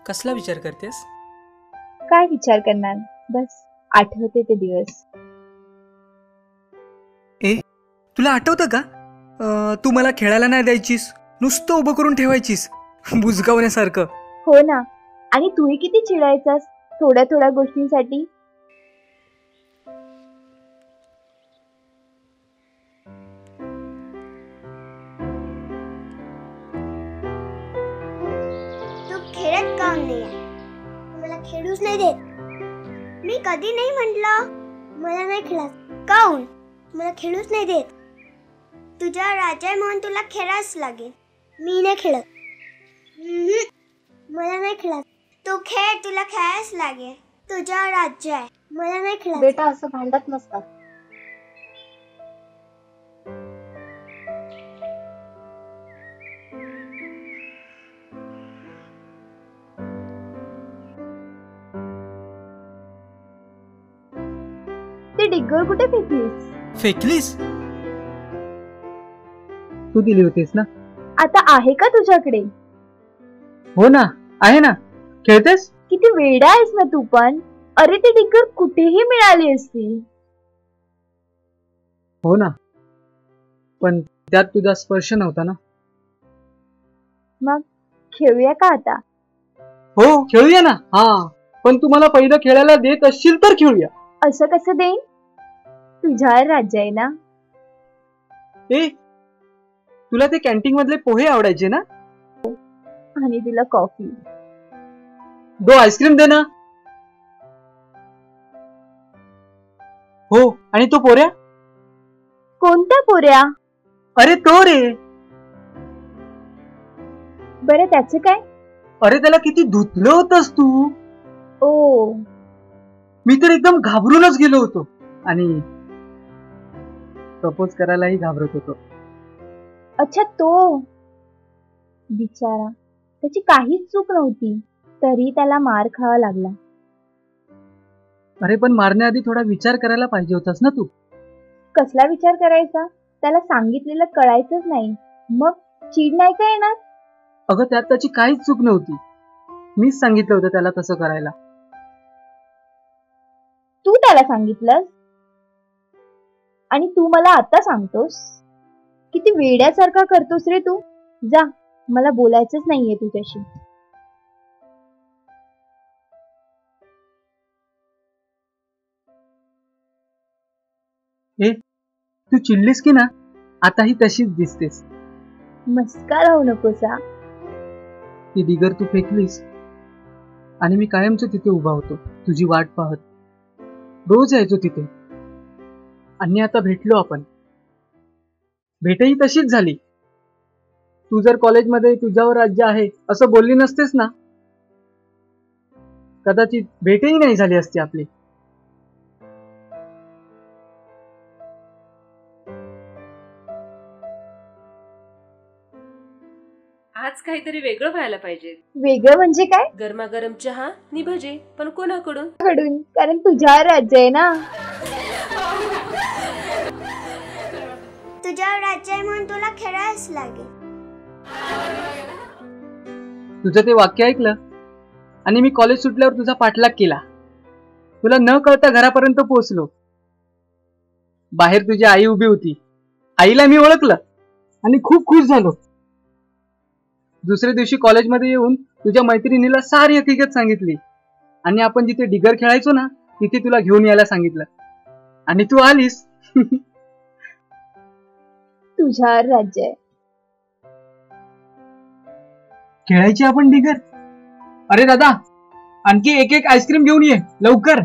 कसला विचार करतेस? काय विचार करणार, बस आठवते ते दिवस. तुला आठवतं का तू मला खेळायला नाही द्यायचीस, नुसतं उभं करून ठेवायचीस बुजगावण्यासारखं. हो ना, आणि तूही किती चिडायचास थोड्या थोड्या गोष्टींसाठी. तू खेळत का नाही? मला खेळूच नाही देत. मी कधी नाही म्हटलं मला नाही खेळत. काऊन मला खेळूच नाही देत? तुझा राजा आहे म्हणून तुला खेळाच लागेल. मी नाही खेळत. मला नाही खेळत. तू खेळ, तुला खेळायच लागेल. तुझा राज्य आहे, मला नाही खेळत. बेटा असं भांडत नसतात. ते डिग्गर कुठे फेकलीस? फेकलीस? तू दिली होतीस ना. आता आहे का तुझ्याकडे? हो ना, आहे ना. खेळतेस? किती वेडा आहेस ना तू पण. अरे ती डिग्गर कुठेही मिळाली असती. हो ना, पण त्यात तुझा स्पर्श नव्हता ना. मग खेळूया का आता? हो खेळूया ना. हा, पण तू मला पहिलं खेळायला देत असशील तर खेळूया. असं कसं देईन? तुझ्यावर राज्य आहे ना. तुला ते कॅन्टीन मधले पोहे आवडायचे ना. आणि तुला कॉफी. 2 आईस्क्रीम दे ना. हो, आणि तो पोऱ्या. कोणत्या पोऱ्या? अरे तो रे. बरं त्याचं काय? अरे त्याला किती धुतलं होतस तू. ओ, मी तर एकदम घाबरूनच गेलो होतो आणि प्रपोज करायलाही घाबरत होतो. अच्छा तो. बिचारा, त्याची काहीच चूक नव्हती, तरी त्याला मार खावा लागला. अरे पण मारण्याआधी थोडा विचार करायला पाहिजे होतास ना तू. कसला विचार करायचा? त्याला सांगितलेलं कळायचंच नाही, मग चीड नाही का येणार? अगं त्यात त्याची काहीच चूक नव्हती. मीच सांगितलं होतं त्याला तसं करायला. तू त्याला सांगितलंस आणि तू मला आता सांगतोस? किती वेड्यासारखा करतोस रे तू. जा, मला बोलायचंच नाहीये तुझ्याशी. तू चिडलीस की ना, आताही तशीच दिसतेस. मस्का राहू नकोसा. ती डिगर तू फेकलीस आणि मी कायमच तिथे उभा होतो तुझी वाट पाहत. रोज यायचो तिथे. आणि आता भेटलो आपण. भेटही तशीच झाली. तू जर कॉलेजमध्ये तुझ्यावर राज्य आहे असं बोलली नसतेस ना, कदाचित भेटही नाही झाली असती आपली. आज काहीतरी वेगळं व्हायला पाहिजे. वेगळं म्हणजे काय? गरमागरम चहा नि भजे, पण कोणाकडून? कडून, कारण तुझ्यावर राज्य आहे ना. तुझ्यावर राज्य आहे म्हणून तुला खेळायच लागेल. तुझं ते वाक्य ऐकलं आणि मी कॉलेज सुटल्यावर तुझा पाठलाग केला. तुला न कळता घरापर्यंत पोहोचलो. बाहेर तुझी आई उभी होती. आईला मी ओळखलं आणि खूप खुश झालो. दुसऱ्या दिवशी कॉलेजमध्ये येऊन तुझ्या मैत्रिणीला सारी हकीकत सांगितली आणि आपण जिथे डिगर खेळायचो ना तिथे तुला घेऊन यायला सांगितलं आणि तू आलीस. तुझ्यावर राज्य आहे. खेळायची आपण डिगर. अरे दादा, आणखी एक आईस्क्रीम घेऊन ये लवकर.